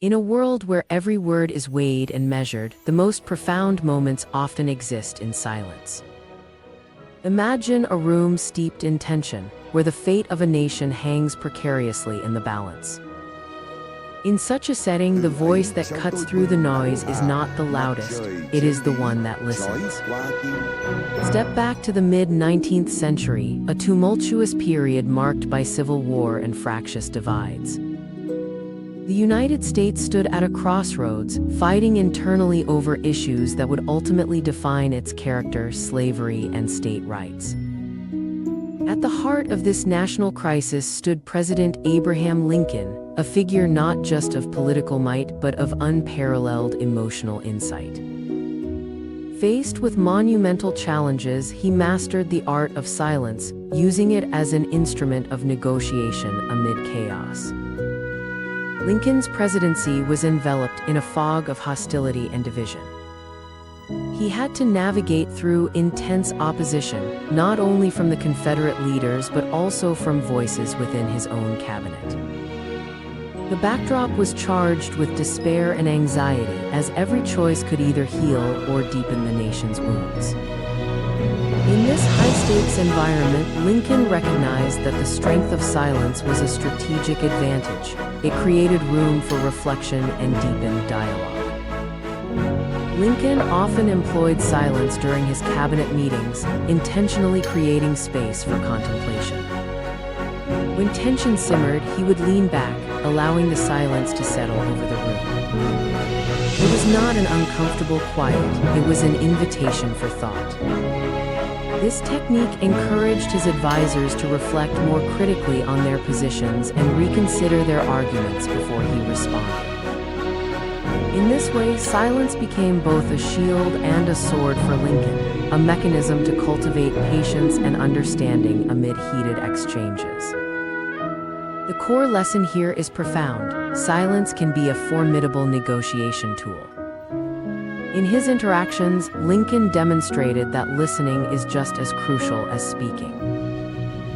In a world where every word is weighed and measured, the most profound moments often exist in silence. Imagine a room steeped in tension, where the fate of a nation hangs precariously in the balance. In such a setting, the voice that cuts through the noise is not the loudest, it is the one that listens. Step back to the mid-19th century, a tumultuous period marked by civil war and fractious divides. The United States stood at a crossroads, fighting internally over issues that would ultimately define its character: slavery and state rights. At the heart of this national crisis stood President Abraham Lincoln, a figure not just of political might but of unparalleled emotional insight. Faced with monumental challenges, he mastered the art of silence, using it as an instrument of negotiation amid chaos. Lincoln's presidency was enveloped in a fog of hostility and division. He had to navigate through intense opposition, not only from the Confederate leaders but also from voices within his own cabinet. The backdrop was charged with despair and anxiety, as every choice could either heal or deepen the nation's wounds. In this high-stakes environment, Lincoln recognized that the strength of silence was a strategic advantage. It created room for reflection and deepened dialogue. Lincoln often employed silence during his cabinet meetings, intentionally creating space for contemplation. When tension simmered, he would lean back, allowing the silence to settle over the room. It was not an uncomfortable quiet, it was an invitation for thought. This technique encouraged his advisors to reflect more critically on their positions and reconsider their arguments before he responded. In this way, silence became both a shield and a sword for Lincoln, a mechanism to cultivate patience and understanding amid heated exchanges. The core lesson here is profound: silence can be a formidable negotiation tool. In his interactions, Lincoln demonstrated that listening is just as crucial as speaking.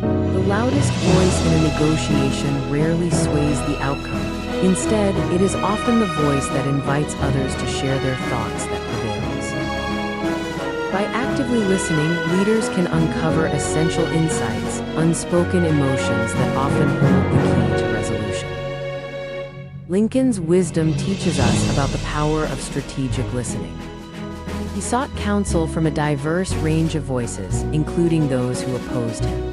The loudest voice in a negotiation rarely sways the outcome. Instead, it is often the voice that invites others to share their thoughts that prevails. By actively listening, leaders can uncover essential insights, unspoken emotions that often hold the key to resolution. Lincoln's wisdom teaches us about the power of strategic listening. He sought counsel from a diverse range of voices, including those who opposed him.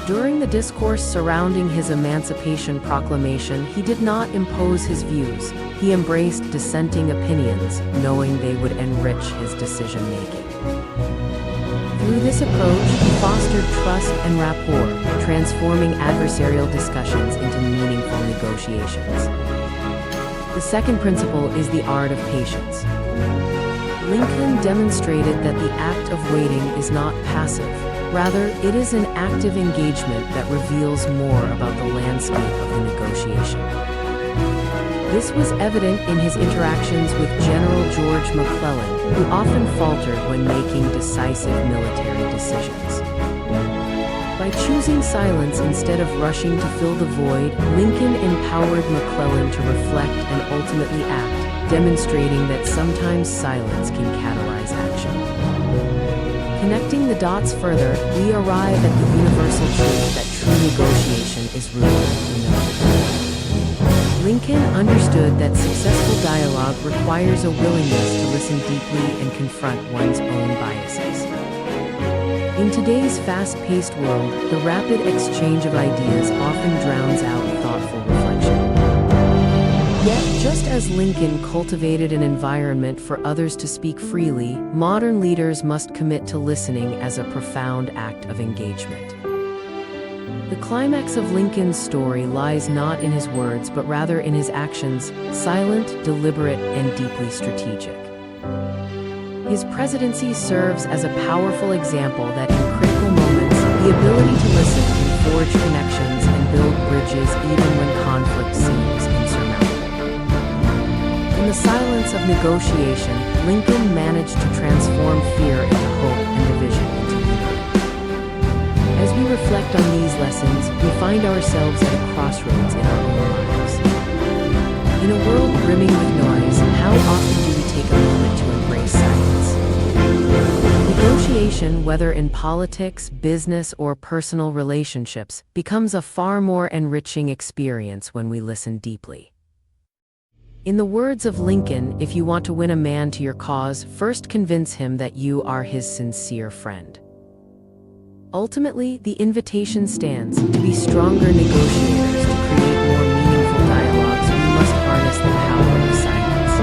During the discourse surrounding his Emancipation Proclamation, he did not impose his views. He embraced dissenting opinions, knowing they would enrich his decision-making. Through this approach, he fostered trust and rapport, transforming adversarial discussions into meaningful negotiations. The second principle is the art of patience. Lincoln demonstrated that the act of waiting is not passive. Rather, it is an active engagement that reveals more about the landscape of the negotiation. This was evident in his interactions with General George McClellan, who often faltered when making decisive military decisions. By choosing silence instead of rushing to fill the void, Lincoln empowered McClellan to reflect and ultimately act, demonstrating that sometimes silence can catalyze action. Connecting the dots further, we arrive at the universal truth that true negotiation is rooted in humility. Lincoln understood that successful dialogue requires a willingness to listen deeply and confront one's own biases. In today's fast-paced world, the rapid exchange of ideas often drowns out thoughtful reflection. Yet, just as Lincoln cultivated an environment for others to speak freely, modern leaders must commit to listening as a profound act of engagement. The climax of Lincoln's story lies not in his words but rather in his actions, silent, deliberate, and deeply strategic. His presidency serves as a powerful example that in critical moments, the ability to listen can forge connections and build bridges even when conflict seems insurmountable. In the silence of negotiation, Lincoln managed to transform fear into hope and division into unity. As we reflect on these lessons, we find ourselves at a crossroads in our own lives. In In a world brimming with noise, how often do we take a moment to embrace silence? Negotiation, whether in politics, business, or personal relationships, becomes a far more enriching experience when we listen deeply. In the words of Lincoln, if you want to win a man to your cause, first convince him that you are his sincere friend. Ultimately, the invitation stands: to be stronger negotiators, to create more meaningful dialogues. We must harness the power of silence.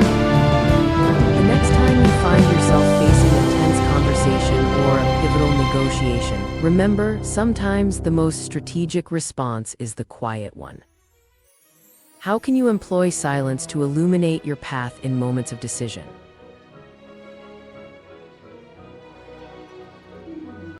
The next time you find yourself facing a tense conversation or a pivotal negotiation, remember, sometimes the most strategic response is the quiet one. How can you employ silence to illuminate your path in moments of decision?